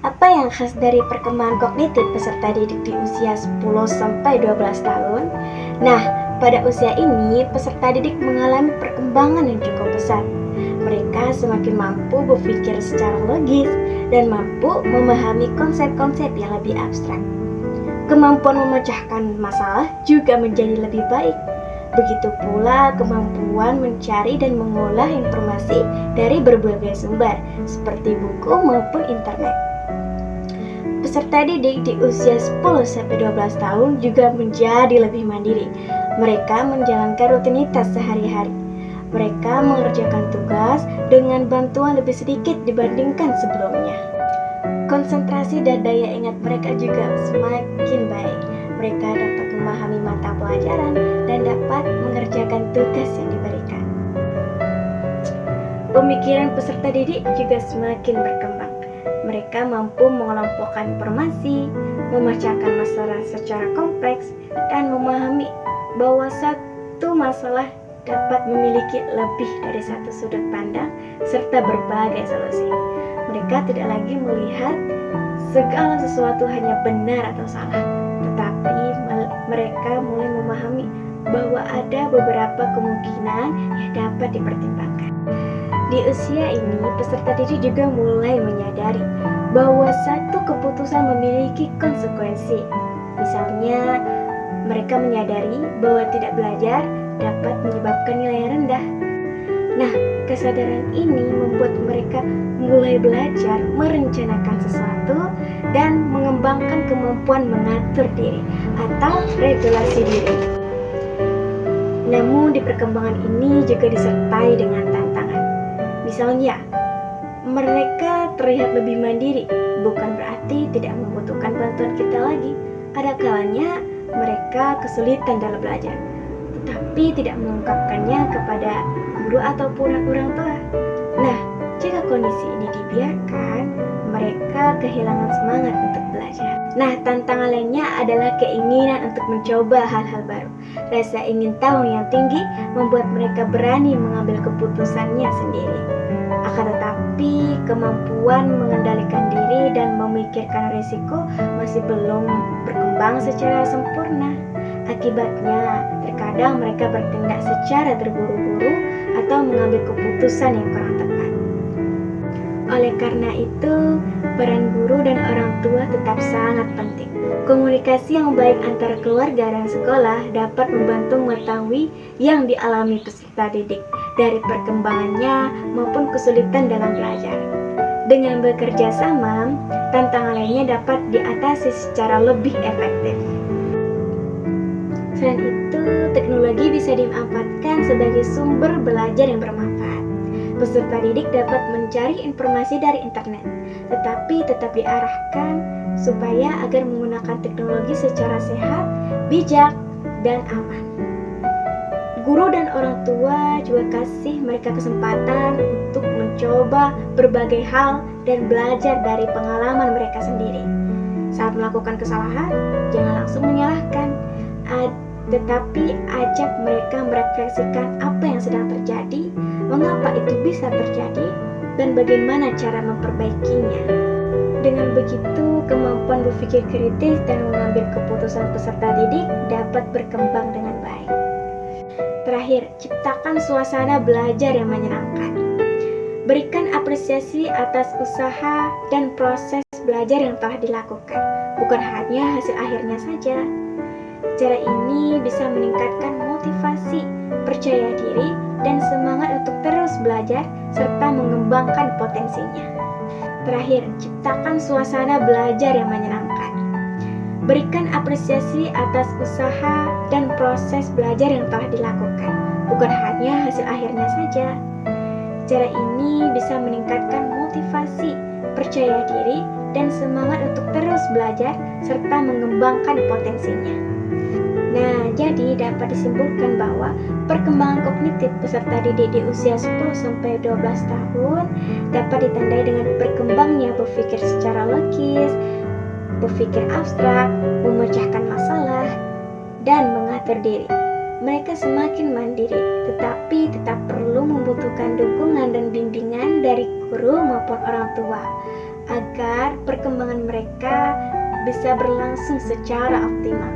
Apa yang khas dari perkembangan kognitif peserta didik di usia 10-12 tahun? Nah, pada usia ini peserta didik mengalami perkembangan yang cukup pesat. Mereka semakin mampu berpikir secara logis dan mampu memahami konsep-konsep yang lebih abstrak. Kemampuan memecahkan masalah juga menjadi lebih baik. Begitu pula kemampuan mencari dan mengolah informasi dari berbagai sumber, seperti buku maupun internet. Peserta didik di usia 10-12 tahun juga menjadi lebih mandiri. Mereka menjalankan rutinitas sehari-hari. Mereka mengerjakan tugas dengan bantuan lebih sedikit dibandingkan sebelumnya. Konsentrasi dan daya ingat mereka juga semakin baik. Mereka dapat memahami mata pelajaran dan dapat mengerjakan tugas yang diberikan. Pemikiran peserta didik juga semakin berkembang. Mereka mampu mengelompokkan informasi, memecahkan masalah secara kompleks, dan memahami bahwa satu masalah dapat memiliki lebih dari satu sudut pandang serta berbagai solusi. Mereka tidak lagi melihat segala sesuatu hanya benar atau salah, tetapi mereka mulai memahami bahwa ada beberapa kemungkinan yang dapat dipertimbangkan. Di usia ini, peserta didik juga mulai menyadari bahwa satu keputusan memiliki konsekuensi. Misalnya, mereka menyadari bahwa tidak belajar dapat menyebabkan nilai rendah. Nah, kesadaran ini membuat mereka mulai belajar merencanakan sesuatu dan mengembangkan kemampuan mengatur diri atau regulasi diri. Namun, di perkembangan ini juga disertai dengan tantangan. Misalnya, mereka terlihat lebih mandiri, bukan berarti tidak membutuhkan bantuan kita lagi. Ada kalanya mereka kesulitan dalam belajar, tetapi tidak mengungkapkannya kepada guru ataupun orang tua. Nah, jika kondisi ini dibiarkan, mereka kehilangan semangat untuk belajar. Nah, tantangan lainnya adalah keinginan untuk mencoba hal-hal baru. Rasa ingin tahu yang tinggi membuat mereka berani mengambil keputusannya sendiri. Akan tetapi, kemampuan mengendalikan diri dan memikirkan risiko masih belum berkembang secara sempurna. Akibatnya, terkadang mereka bertindak secara terburu-buru atau mengambil keputusan yang kurang tepat. Oleh karena itu, peran guru dan orang tua tetap sangat penting. Komunikasi yang baik antara keluarga dan sekolah dapat membantu mengetahui yang dialami peserta didik dari perkembangannya maupun kesulitan dalam belajar. Dengan bekerja sama, tantangan lainnya dapat diatasi secara lebih efektif. Selain itu, teknologi bisa dimanfaatkan sebagai sumber belajar yang bermanfaat. Peserta didik dapat mencari informasi dari internet, tetapi tetap diarahkan supaya agar menggunakan teknologi secara sehat, bijak, dan aman. Guru dan orang tua juga kasih mereka kesempatan untuk mencoba berbagai hal dan belajar dari pengalaman mereka sendiri. Saat melakukan kesalahan, jangan langsung menyalahkan, tetapi ajak mereka merefleksikan apa yang sedang terjadi, mengapa itu bisa terjadi, dan bagaimana cara memperbaikinya. Dengan begitu, kemampuan berpikir kritis dan mengambil keputusan peserta didik dapat berkembang dengan baik. Terakhir, ciptakan suasana belajar yang menyenangkan. Berikan apresiasi atas usaha dan proses belajar yang telah dilakukan, bukan hanya hasil akhirnya saja. Cara ini bisa meningkatkan motivasi, percaya diri, dan semangat untuk terus belajar serta mengembangkan potensinya. Terakhir, ciptakan suasana belajar yang menyenangkan. Berikan apresiasi atas usaha dan proses belajar yang telah dilakukan, bukan hanya hasil akhirnya saja. Cara ini bisa meningkatkan motivasi, percaya diri, dan semangat untuk terus belajar serta mengembangkan potensinya. Nah, jadi dapat disimpulkan bahwa perkembangan kognitif peserta didik di usia 10-12 tahun dapat ditandai dengan berkembangnya berpikir secara logis, berpikir abstrak, memecahkan masalah, dan mengatur diri. Mereka semakin mandiri, tetapi tetap perlu membutuhkan dukungan dan bimbingan dari guru maupun orang tua agar perkembangan mereka bisa berlangsung secara optimal.